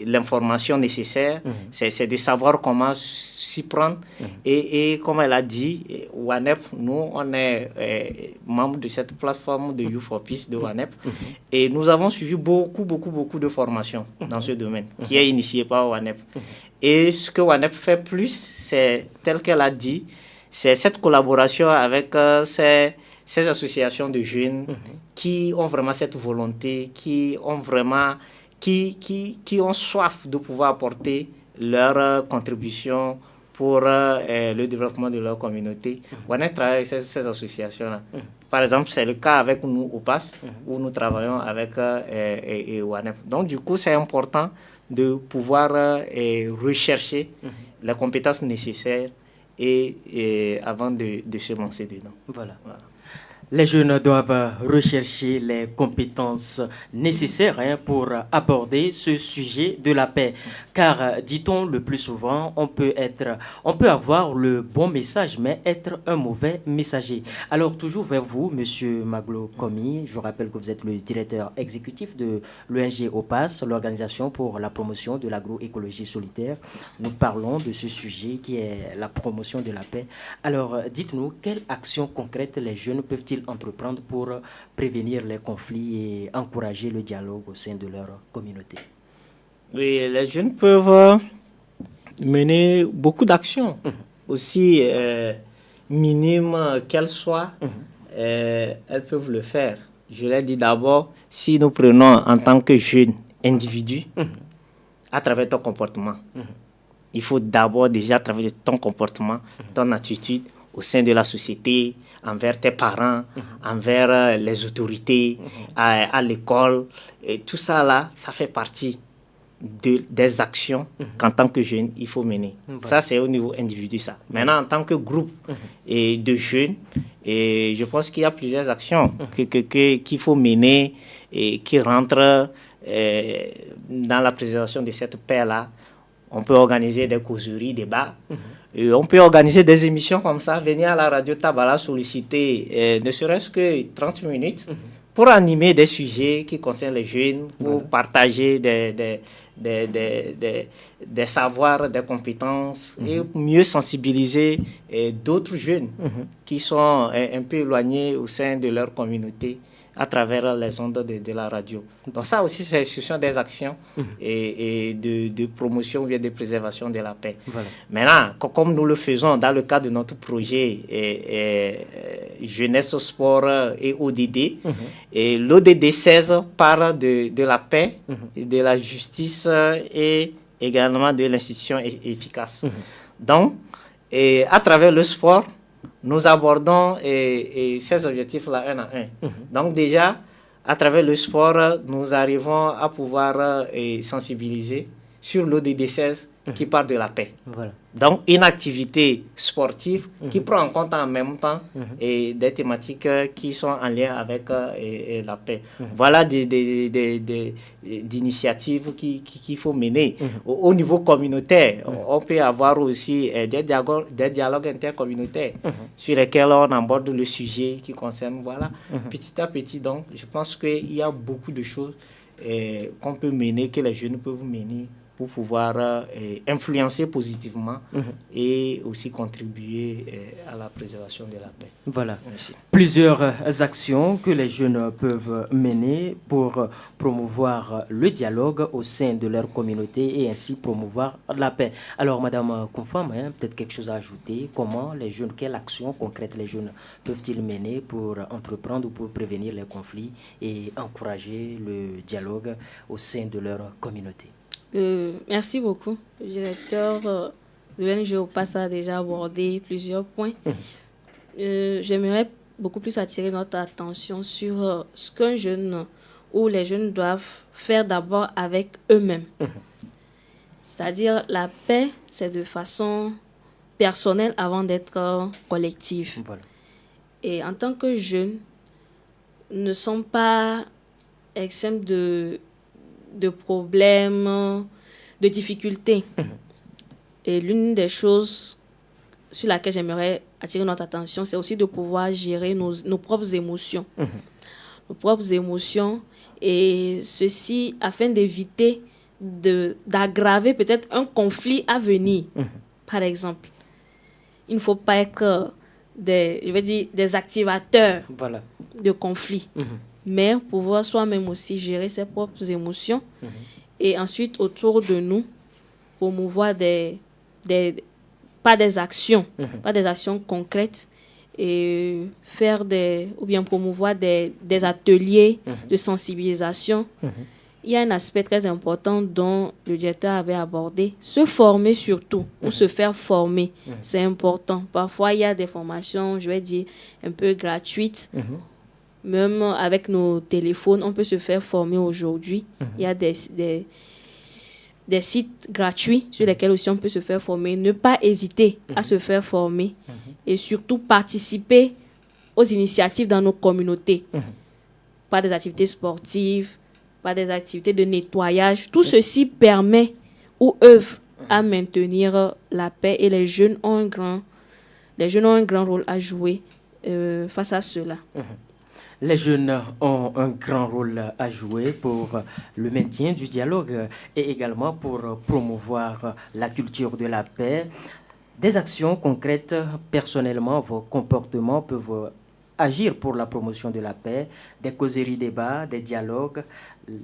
l'information nécessaire, c'est de savoir comment s'y prendre. Et comme elle a dit, WANEP, nous, on est membre de cette plateforme de Youth for Peace de WANEP. Et nous avons suivi beaucoup de formations dans ce domaine, qui est initié par WANEP. Et ce que WANEP fait plus, c'est, tel qu'elle a dit, c'est cette collaboration avec ces associations de jeunes qui ont vraiment cette volonté, qui ont vraiment, qui ont soif de pouvoir apporter leur contribution pour le développement de leur communauté. On travaille avec ces associations-là. Par exemple, c'est le cas avec nous au PAS, où nous travaillons avec WANEP. Donc, du coup, c'est important de pouvoir rechercher les compétences nécessaires et avant de se lancer dedans. Voilà. Les jeunes doivent rechercher les compétences nécessaires pour aborder ce sujet de la paix. Car, dit-on le plus souvent, on peut avoir le bon message, mais être un mauvais messager. Alors, toujours vers vous, Monsieur Maglo Komi, je rappelle que vous êtes le directeur exécutif de l'ONG OPAS, l'Organisation pour la promotion de l'agroécologie solidaire. Nous parlons de ce sujet qui est la promotion de la paix. Alors, dites-nous, quelles actions concrètes les jeunes peuvent-ils entreprendre pour prévenir les conflits et encourager le dialogue au sein de leur communauté? Oui, les jeunes peuvent mener beaucoup d'actions, aussi minimes qu'elles soient, elles peuvent le faire. Je l'ai dit d'abord, si nous prenons en tant que jeunes individus, à travers ton comportement, il faut d'abord déjà travailler ton comportement, ton attitude au sein de la société, envers tes parents, envers les autorités, à l'école. Et tout ça là, ça fait partie des actions qu'en tant que jeune, il faut mener. Ça, c'est au niveau individu, ça. Maintenant, en tant que groupe de jeunes, et je pense qu'il y a plusieurs actions qu'il faut mener et qui rentrent dans la préservation de cette paix-là. On peut organiser des causeries, des débats. On peut organiser des émissions comme ça, venir à la radio Tabala solliciter ne serait-ce que 30 minutes pour animer des sujets qui concernent les jeunes, pour partager des savoirs, des compétences et mieux sensibiliser d'autres jeunes qui sont un peu éloignés au sein de leur communauté à travers les ondes de la radio. Donc ça aussi, ce sont des actions et de promotion ou de préservation de la paix. Voilà. Maintenant, comme nous le faisons dans le cadre de notre projet Jeunesse au sport et ODD, et l'ODD 16 parle de la paix, de la justice et également de l'institution efficace. Donc, à travers le sport, nous abordons ces objectifs-là un à un. Donc déjà, à travers le sport, nous arrivons à pouvoir sensibiliser sur l'ODD16 qui parle de la paix. Voilà. Donc, une activité sportive qui prend en compte en même temps des thématiques qui sont en lien avec la paix. Voilà des initiatives qu'il faut mener. Au niveau communautaire, on peut avoir aussi des dialogues intercommunautaires sur lesquels on aborde le sujet qui concerne. Voilà, petit à petit. Donc, je pense qu'il y a beaucoup de choses qu'on peut mener, que les jeunes peuvent mener, pour pouvoir influencer positivement et aussi contribuer à la préservation de la paix. Voilà. Merci. Plusieurs actions que les jeunes peuvent mener pour promouvoir le dialogue au sein de leur communauté et ainsi promouvoir la paix. Alors, Madame Koumfam, peut-être quelque chose à ajouter. Comment les jeunes, quelles actions concrètes les jeunes peuvent-ils mener pour entreprendre ou pour prévenir les conflits et encourager le dialogue au sein de leur communauté? Merci beaucoup. Le directeur de l'ONG OPAS a déjà abordé plusieurs points. J'aimerais beaucoup plus attirer notre attention sur ce qu'un jeune ou les jeunes doivent faire d'abord avec eux-mêmes. C'est-à-dire la paix, c'est de façon personnelle avant d'être collective. Voilà. Et en tant que jeunes, ne sont pas exempts de problèmes, de difficultés. Et l'une des choses sur laquelle j'aimerais attirer notre attention, c'est aussi de pouvoir gérer nos propres émotions. Nos propres émotions, et ceci afin d'éviter d'aggraver peut-être un conflit à venir. Par exemple, il ne faut pas être des activateurs de conflits. Mais pouvoir soi-même aussi gérer ses propres émotions et ensuite autour de nous promouvoir pas des actions concrètes et promouvoir des ateliers de sensibilisation. Il y a un aspect très important dont le directeur avait abordé, se former surtout, ou se faire former, c'est important. Parfois, il y a des formations, je vais dire, un peu gratuites. Même avec nos téléphones, on peut se faire former aujourd'hui. Il y a des sites gratuits sur lesquels aussi on peut se faire former. Ne pas hésiter à se faire former et surtout participer aux initiatives dans nos communautés. Pas des activités sportives, pas des activités de nettoyage. Tout ceci permet ou œuvre à maintenir la paix et les jeunes ont un grand rôle à jouer face à cela. Les jeunes ont un grand rôle à jouer pour le maintien du dialogue et également pour promouvoir la culture de la paix. Des actions concrètes, personnellement, vos comportements peuvent agir pour la promotion de la paix, des causeries, débats, des dialogues,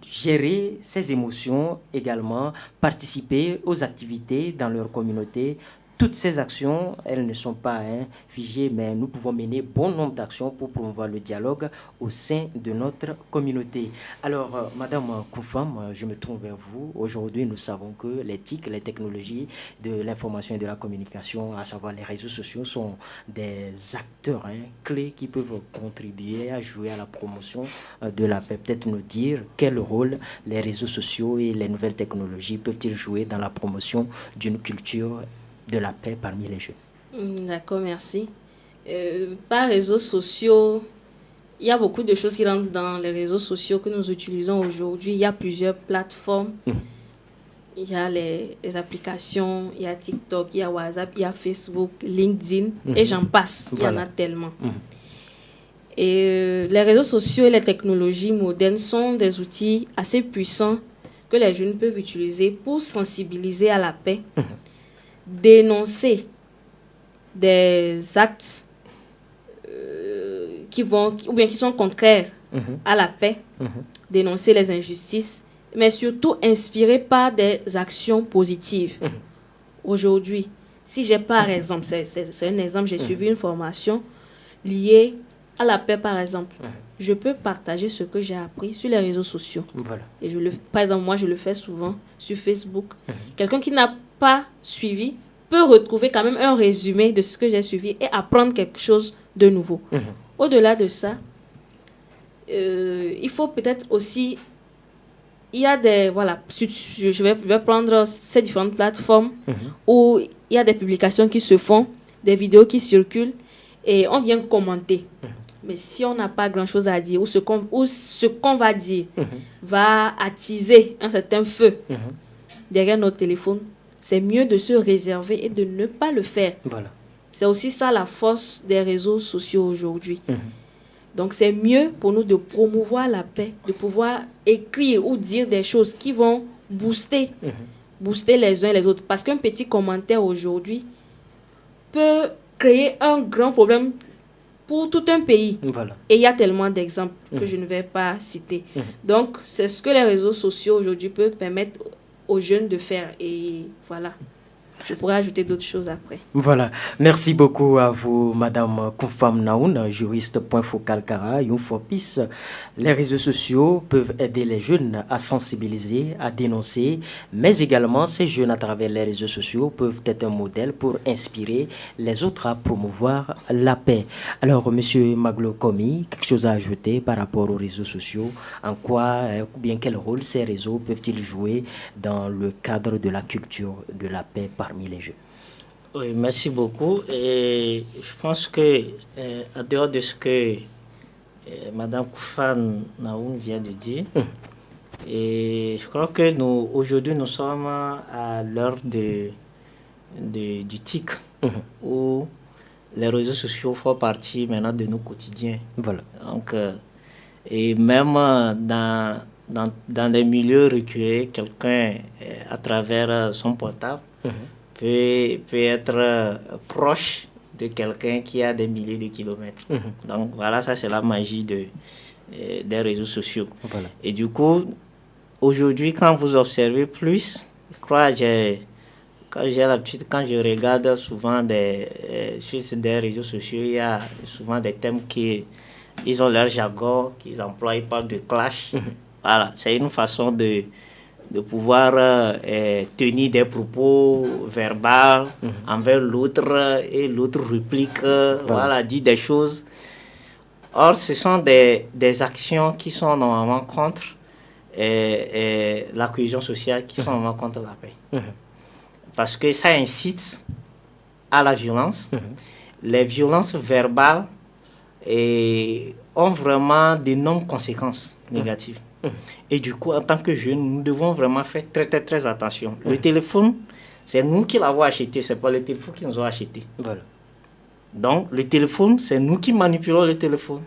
gérer ses émotions également, participer aux activités dans leur communauté. Toutes ces actions, elles ne sont pas figées, mais nous pouvons mener bon nombre d'actions pour promouvoir le dialogue au sein de notre communauté. Alors, Madame Koumfam, je me tourne vers vous. Aujourd'hui, nous savons que les TIC, les technologies de l'information et de la communication, à savoir les réseaux sociaux, sont des acteurs clés qui peuvent contribuer à jouer à la promotion de la paix. Peut-être nous dire quel rôle les réseaux sociaux et les nouvelles technologies peuvent-ils jouer dans la promotion d'une culture de la paix parmi les jeunes. D'accord, merci. Par réseaux sociaux, il y a beaucoup de choses qui rentrent dans les réseaux sociaux que nous utilisons aujourd'hui. Il y a plusieurs plateformes. Il y a les applications, il y a TikTok, il y a WhatsApp, il y a Facebook, LinkedIn, et j'en passe. Il y en a tellement. Et les réseaux sociaux et les technologies modernes sont des outils assez puissants que les jeunes peuvent utiliser pour sensibiliser à la paix, dénoncer des actes qui sont contraires à la paix, dénoncer les injustices, mais surtout inspiré par des actions positives. Aujourd'hui, si j'ai par exemple, c'est un exemple, j'ai suivi une formation liée à la paix par exemple, je peux partager ce que j'ai appris sur les réseaux sociaux. Voilà. Et par exemple, moi je le fais souvent sur Facebook. Quelqu'un qui n'a pas suivi peut retrouver quand même un résumé de ce que j'ai suivi et apprendre quelque chose de nouveau. Au-delà de ça, il faut peut-être aussi... Il y a des... Voilà, je vais prendre ces différentes plateformes où il y a des publications qui se font, des vidéos qui circulent et on vient commenter. Mais si on n'a pas grand-chose à dire ou ce qu'on va dire va attiser un certain feu derrière notre téléphone, c'est mieux de se réserver et de ne pas le faire. Voilà. C'est aussi ça la force des réseaux sociaux aujourd'hui. Donc c'est mieux pour nous de promouvoir la paix, de pouvoir écrire ou dire des choses qui vont booster les uns et les autres. Parce qu'un petit commentaire aujourd'hui peut créer un grand problème pour tout un pays. Voilà. Et il y a tellement d'exemples que je ne vais pas citer. Donc c'est ce que les réseaux sociaux aujourd'hui peuvent permettre aux jeunes de faire. Et voilà. Je pourrais ajouter d'autres choses après. Voilà. Merci beaucoup à vous, Madame Koufam Naoun, juriste point focal Kara, Youfopis. Les réseaux sociaux peuvent aider les jeunes à sensibiliser, à dénoncer, mais également ces jeunes à travers les réseaux sociaux peuvent être un modèle pour inspirer les autres à promouvoir la paix. Alors, Monsieur Maglo Komi, quelque chose à ajouter par rapport aux réseaux sociaux? En quoi, ou bien quel rôle ces réseaux peuvent-ils jouer dans le cadre de la culture de la paix parmi les jeunes? Oui, merci beaucoup. Et je pense que, en dehors de ce que Madame Koufam Naoun vient de dire, et je crois que aujourd'hui, nous sommes à l'heure du TIC, où les réseaux sociaux font partie maintenant de nos quotidiens. Voilà. Donc, et même dans des milieux reculés, quelqu'un, à travers son portable, peut être proche de quelqu'un qui a des milliers de kilomètres. Donc voilà, ça c'est la magie des réseaux sociaux. Voilà. Et du coup, aujourd'hui, quand vous observez plus, je crois que quand je regarde souvent sur des réseaux sociaux, il y a souvent des thèmes ils ont leur jargon qu'ils emploient, ils parlent de clash. Voilà, c'est une façon de pouvoir tenir des propos verbaux envers l'autre et l'autre réplique, voilà, dit des choses. Or, ce sont des actions qui sont normalement contre la cohésion sociale, qui sont normalement contre la paix. Parce que ça incite à la violence. Les violences verbales ont vraiment d'énormes conséquences négatives. Et du coup, en tant que jeunes, nous devons vraiment faire très, très, très attention. Le téléphone, c'est nous qui l'avons acheté, c'est pas le téléphone qui nous a acheté. Voilà. Donc, le téléphone, c'est nous qui manipulons le téléphone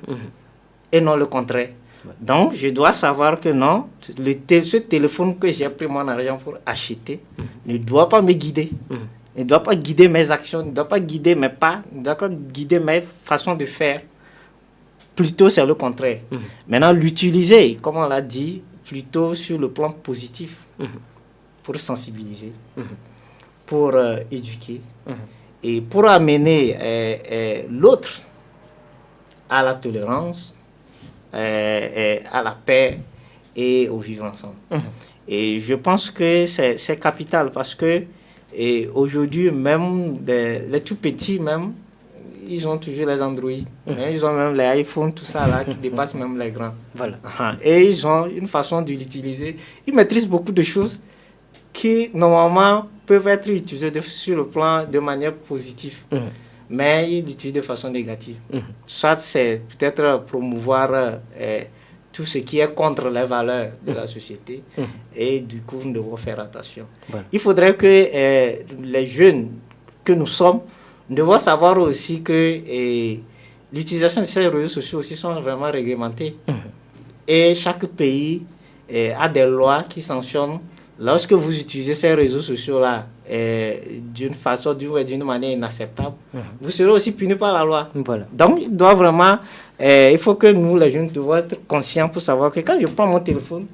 et non le contraire. Voilà. Donc, je dois savoir que non, ce téléphone que j'ai pris mon argent pour acheter ne doit pas me guider. Ne doit pas guider mes actions, ne doit pas guider mes pas, ne doit pas guider mes façons de faire. Plutôt, c'est le contraire. Maintenant, l'utiliser, comme on l'a dit, plutôt sur le plan positif, pour sensibiliser, pour éduquer, et pour amener l'autre à la tolérance, à la paix et au vivre ensemble. Et je pense que c'est capital parce que aujourd'hui, même les tout petits, même, ils ont toujours les Android, ils ont même les iPhones, tout ça là, qui dépassent même les grands. Voilà. Et ils ont une façon de l'utiliser. Ils maîtrisent beaucoup de choses qui, normalement, peuvent être utilisées sur le plan de manière positive. Mais ils l'utilisent de façon négative. Soit c'est peut-être promouvoir tout ce qui est contre les valeurs de la société. Et du coup, nous devons faire attention. Voilà. Il faudrait que les jeunes que nous sommes, nous devons savoir aussi que l'utilisation de ces réseaux sociaux aussi sont vraiment réglementés. Et chaque pays a des lois qui sanctionnent lorsque vous utilisez ces réseaux sociaux-là d'une façon, d'une manière inacceptable. Vous serez aussi puni par la loi. Voilà. Donc, il faut que nous, les jeunes, devons être conscients pour savoir que quand je prends mon téléphone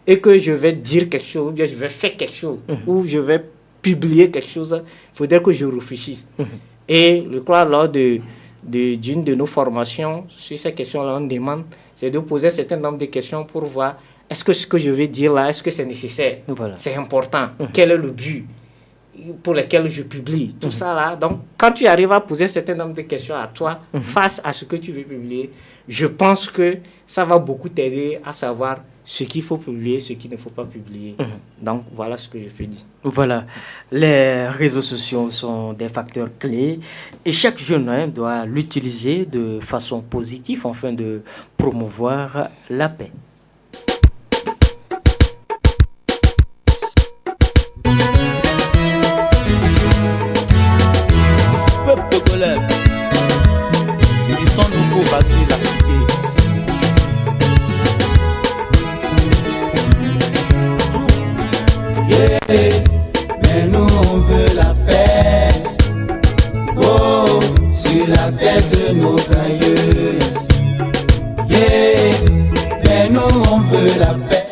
et que je vais dire quelque chose, ou bien je vais faire quelque chose, ou je vais publier quelque chose, il faudrait que je réfléchisse. Et je crois, lors d'une de nos formations, sur ces questions-là, on demande, c'est de poser un certain nombre de questions pour voir, est-ce que ce que je vais dire là, est-ce que c'est nécessaire? Voilà. C'est important. Quel est le but? pour lesquels je publie, tout ça là. Donc, quand tu arrives à poser un certain nombre de questions à toi, face à ce que tu veux publier, je pense que ça va beaucoup t'aider à savoir ce qu'il faut publier, ce qu'il ne faut pas publier. Donc, voilà ce que je peux dire. Voilà, les réseaux sociaux sont des facteurs clés et chaque jeune doit l'utiliser de façon positive afin de promouvoir la paix. Peuple togolais, ils sont nous pour bâtir la cité. Mais nous on veut la paix, oh, sur la tête de nos aïeux. Mais nous on veut la paix.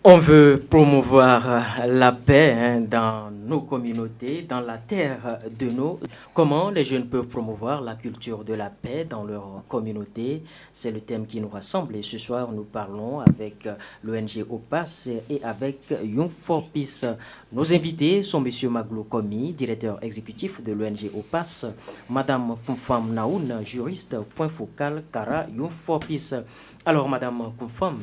On veut promouvoir la paix dans nos communautés, dans la terre de nos... Comment les jeunes peuvent promouvoir la culture de la paix dans leur communauté? C'est le thème qui nous rassemble et ce soir nous parlons avec l'ONG OPAS et avec Young for Peace. Nos invités sont M. Maglo Komi, directeur exécutif de l'ONG OPAS, Mme Koumfam Naoun, juriste, point focal, Kara, Young for Peace. Alors Mme Koumfam,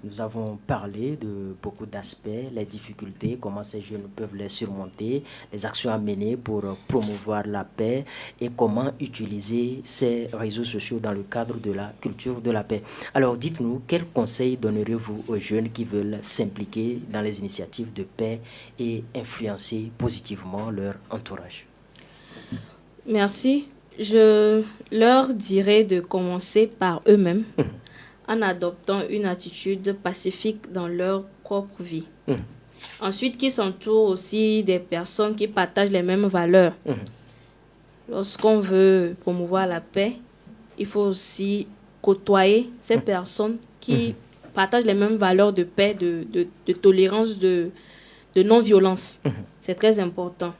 nous avons parlé de beaucoup d'aspects, les difficultés, comment ces jeunes peuvent les surmonter, les actions à mener pour promouvoir la paix et comment utiliser ces réseaux sociaux dans le cadre de la culture de la paix. Alors dites-nous, quels conseils donnerez-vous aux jeunes qui veulent s'impliquer dans les initiatives de paix et influencer positivement leur entourage? Merci. Je leur dirais de commencer par eux-mêmes. En adoptant une attitude pacifique dans leur propre vie. Ensuite, qu'ils s'entourent aussi des personnes qui partagent les mêmes valeurs. Lorsqu'on veut promouvoir la paix, il faut aussi côtoyer ces personnes qui partagent les mêmes valeurs de paix, de tolérance, de non-violence. C'est très important.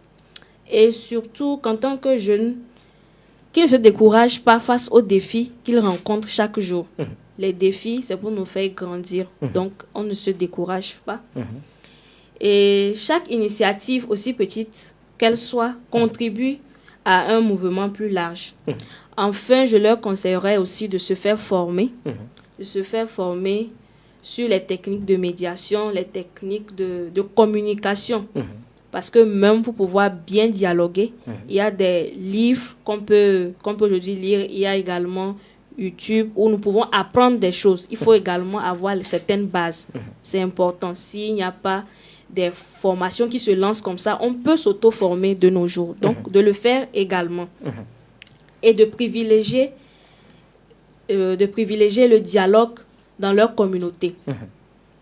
Et surtout, qu'en tant que jeune, qu'ils ne se découragent pas face aux défis qu'ils rencontrent chaque jour. Les défis, c'est pour nous faire grandir. Donc, on ne se décourage pas. Et chaque initiative, aussi petite qu'elle soit, contribue à un mouvement plus large. Enfin, je leur conseillerais aussi de se faire former. De se faire former sur les techniques de médiation, les techniques de communication. Parce que même pour pouvoir bien dialoguer, il y a des livres qu'on peut aujourd'hui lire. Il y a également YouTube où nous pouvons apprendre des choses. Il faut également avoir certaines bases. C'est important. S'il n'y a pas des formations qui se lancent comme ça, on peut s'auto-former de nos jours. Donc, de le faire également. Et de privilégier le dialogue dans leur communauté.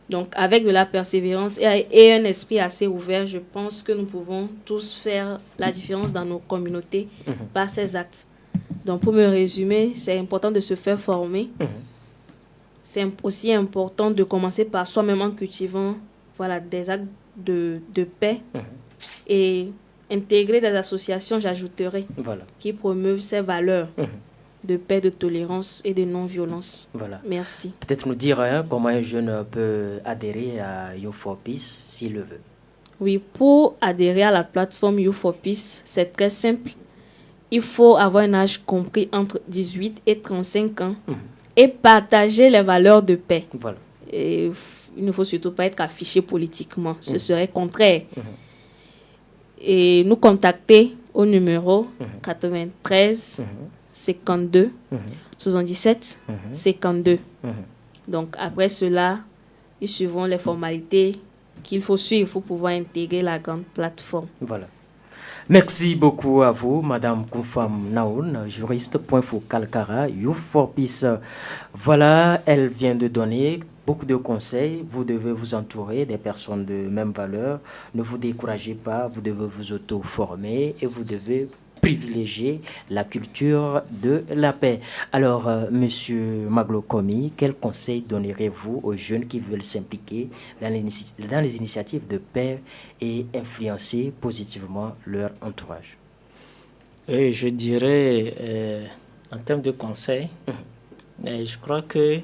Donc, avec de la persévérance et un esprit assez ouvert, je pense que nous pouvons tous faire la différence dans nos communautés par ces actes. Donc, pour me résumer, c'est important de se faire former. C'est aussi important de commencer par soi-même en cultivant des actes de paix et intégrer des associations, j'ajouterai, qui promeuvent ces valeurs de paix, de tolérance et de non-violence. Merci. Peut-être nous dire comment un jeune peut adhérer à Youth for Peace s'il le veut. Oui, pour adhérer à la plateforme Youth for Peace, c'est très simple. Il faut avoir un âge compris entre 18 et 35 ans et partager les valeurs de paix. Et il ne faut surtout pas être affiché politiquement. Ce serait contraire. Et nous contacter au numéro 93 52 77 52. Donc, après cela, ils suivront les formalités qu'il faut suivre pour pouvoir intégrer la grande plateforme. Merci beaucoup à vous, Madame Koumfam Naoun, juriste, point focal, Kara, Youth for Peace. Voilà, elle vient de donner beaucoup de conseils. Vous devez vous entourer des personnes de même valeur. Ne vous découragez pas, vous devez vous auto-former et vous devez privilégier la culture de la paix. Alors, Monsieur Maglo Komi, quel conseil donnerez-vous aux jeunes qui veulent s'impliquer dans les initiatives de paix et influencer positivement leur entourage? Et je dirais, en termes de conseils, je crois que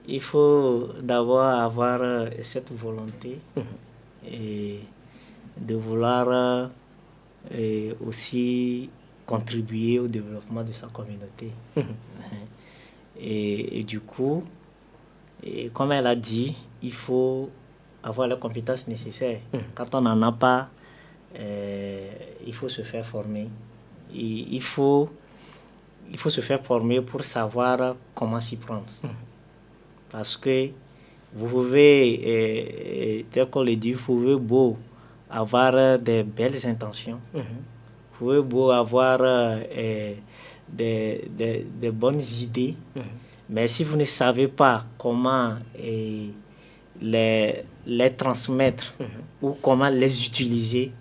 il faut d'abord avoir cette volonté et de vouloir aussi contribuer au développement de sa communauté. Et du coup, comme elle a dit, il faut avoir les compétences nécessaires. Quand on n'en a pas, il faut se faire former. Il faut se faire former pour savoir comment s'y prendre. Parce que vous pouvez, tel qu'on le dit, vous pouvez beau avoir des belles intentions, vous pouvez beau avoir des bonnes idées, mais si vous ne savez pas comment les transmettre ou comment les utiliser,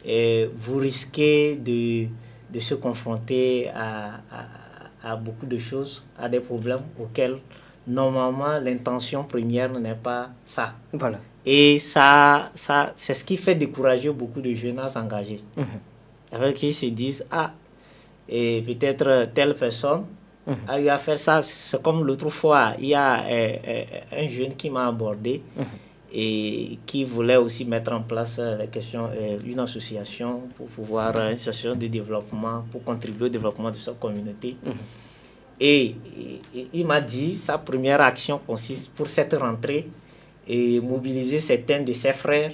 vous risquez de se confronter à beaucoup de choses, à des problèmes auxquels normalement l'intention première n'est pas ça. Voilà. Et ça c'est ce qui fait décourager beaucoup de jeunes à s'engager. Avec qui ils se disent, et peut-être telle personne a eu à faire ça. C'est comme l'autre fois, il y a un jeune qui m'a abordé et qui voulait aussi mettre en place la question, une association pour pouvoir, une association de développement, pour contribuer au développement de sa communauté. Et il m'a dit, sa première action consiste pour cette rentrée et mobiliser certains de ses frères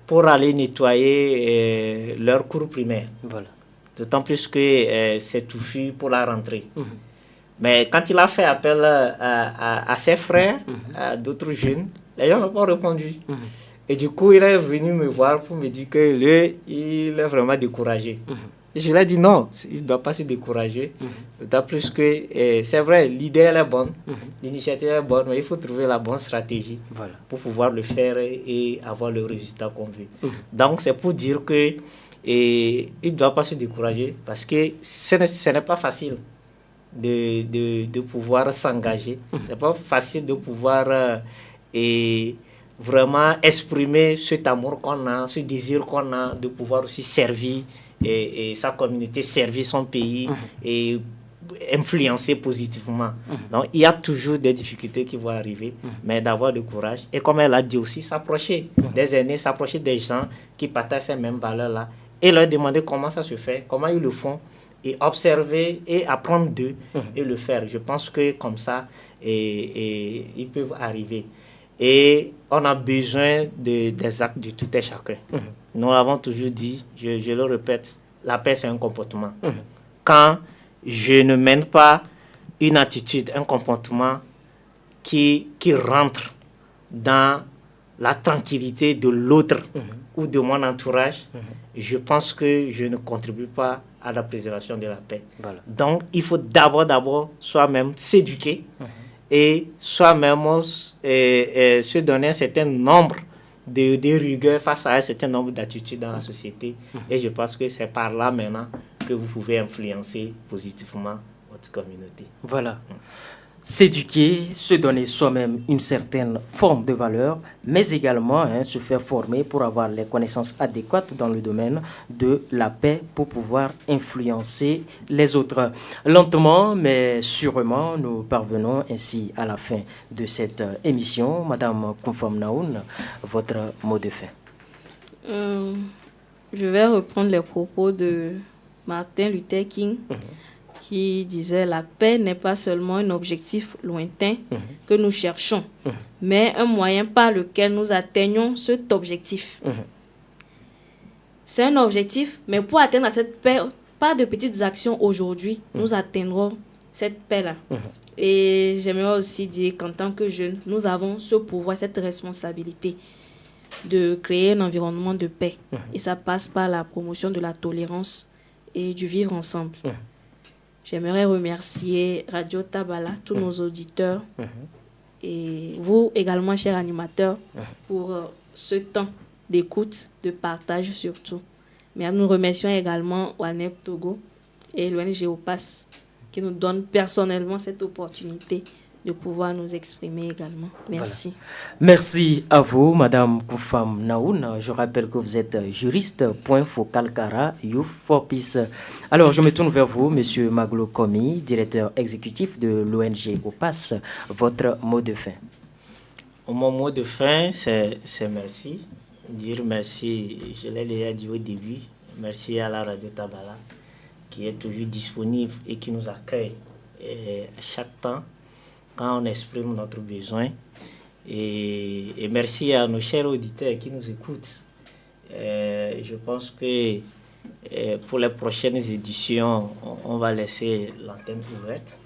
pour aller nettoyer leur cours primaire. Voilà. D'autant plus que c'est touffu pour la rentrée. Mais quand il a fait appel à ses frères, à d'autres jeunes, les gens n'ont pas répondu. Et du coup, il est venu me voir pour me dire que lui, il est vraiment découragé. Et je lui ai dit non, il ne doit pas se décourager. D'autant plus que c'est vrai, l'idée elle est bonne, l'initiative est bonne, mais il faut trouver la bonne stratégie pour pouvoir le faire et avoir le résultat qu'on veut. Donc c'est pour dire que il ne doit pas se décourager parce que ce n'est pas facile de pouvoir s'engager. Ce n'est pas facile de pouvoir vraiment exprimer cet amour qu'on a, ce désir qu'on a de pouvoir aussi servir et sa communauté, servir son pays et influencer positivement. Donc il y a toujours des difficultés qui vont arriver, mais d'avoir du courage et comme elle a dit aussi, s'approcher des aînés, s'approcher des gens qui partagent ces mêmes valeurs-là et leur demander comment ça se fait, comment ils le font et observer et apprendre d'eux et le faire. Je pense que comme ça, ils peuvent arriver. Et on a besoin des actes de tout et chacun. Nous l'avons toujours dit, je le répète, la paix c'est un comportement. Quand je ne mène pas une attitude, un comportement qui rentre dans la tranquillité de l'autre ou de mon entourage, je pense que je ne contribue pas à la préservation de la paix. Voilà. Donc il faut d'abord soi-même s'éduquer et soi-même se donner un certain nombre de rigueur face à un certain nombre d'attitudes dans la société. Et je pense que c'est par là maintenant que vous pouvez influencer positivement votre communauté. Voilà. S'éduquer, se donner soi-même une certaine forme de valeur, mais également se faire former pour avoir les connaissances adéquates dans le domaine de la paix pour pouvoir influencer les autres. Lentement, mais sûrement, nous parvenons ainsi à la fin de cette émission. Madame Koumfam Naoun, votre mot de fin. Je vais reprendre les propos de Martin Luther King. Qui disait la paix n'est pas seulement un objectif lointain que nous cherchons, mais un moyen par lequel nous atteignons cet objectif. C'est un objectif, mais pour atteindre cette paix, pas de petites actions aujourd'hui, nous atteindrons cette paix-là. Et j'aimerais aussi dire qu'en tant que jeunes, nous avons ce pouvoir, cette responsabilité de créer un environnement de paix. Et ça passe par la promotion de la tolérance et du vivre ensemble. J'aimerais remercier Radio Tabala, tous nos auditeurs et vous également, chers animateurs, pour ce temps d'écoute, de partage surtout. Mais nous remercions également Wanep Togo et l'ONG OPAS qui nous donnent personnellement cette opportunité de pouvoir nous exprimer également. Merci. Voilà. Merci à vous, Madame Koumfam Naoun. Je rappelle que vous êtes juriste, point focal Kara, Youth for Peace. Alors, je me tourne vers vous, Monsieur Maglo Komi, directeur exécutif de l'ONG OPAS. Votre mot de fin. Mon mot de fin, c'est merci. dire merci, je l'ai déjà dit au début, merci à la radio Tabala qui est toujours disponible et qui nous accueille à chaque temps quand on exprime notre besoin. Et merci à nos chers auditeurs qui nous écoutent. Je pense que pour les prochaines éditions, on va laisser l'antenne ouverte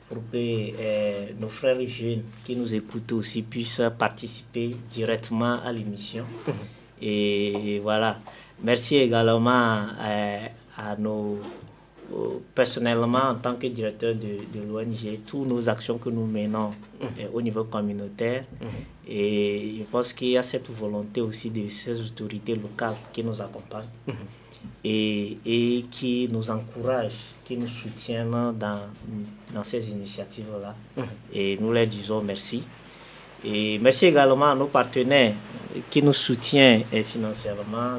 pour que nos frères jeunes qui nous écoutent aussi puissent participer directement à l'émission. Et voilà. Merci également à nos... personnellement, en tant que directeur de l'ONG, toutes nos actions que nous menons au niveau communautaire. Et je pense qu'il y a cette volonté aussi de ces autorités locales qui nous accompagnent et qui nous encouragent, qui nous soutiennent dans ces initiatives-là. Et nous leur disons merci. Et merci également à nos partenaires qui nous soutiennent financièrement,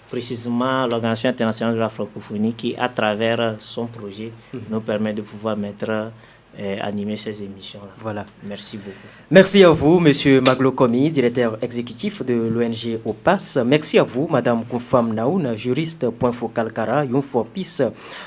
précisément l'Organisation internationale de la francophonie qui, à travers son projet, nous permet de pouvoir animer ces émissions-là. Voilà. Merci beaucoup. Merci à vous, Monsieur Maglo Komi, directeur exécutif de l'ONG OPAS. Merci à vous, Madame Koufam Naoun, juriste point focal Kara, Yunfo Peace.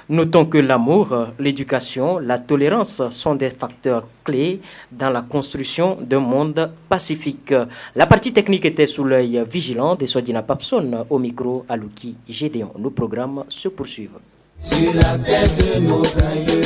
Notons que l'amour, l'éducation, la tolérance sont des facteurs clés dans la construction d'un monde pacifique. La partie technique était sous l'œil vigilant de Swadina Papson, au micro Alouki Gédéon. Nos programmes se poursuivent. Sur la terre de nos aïeux.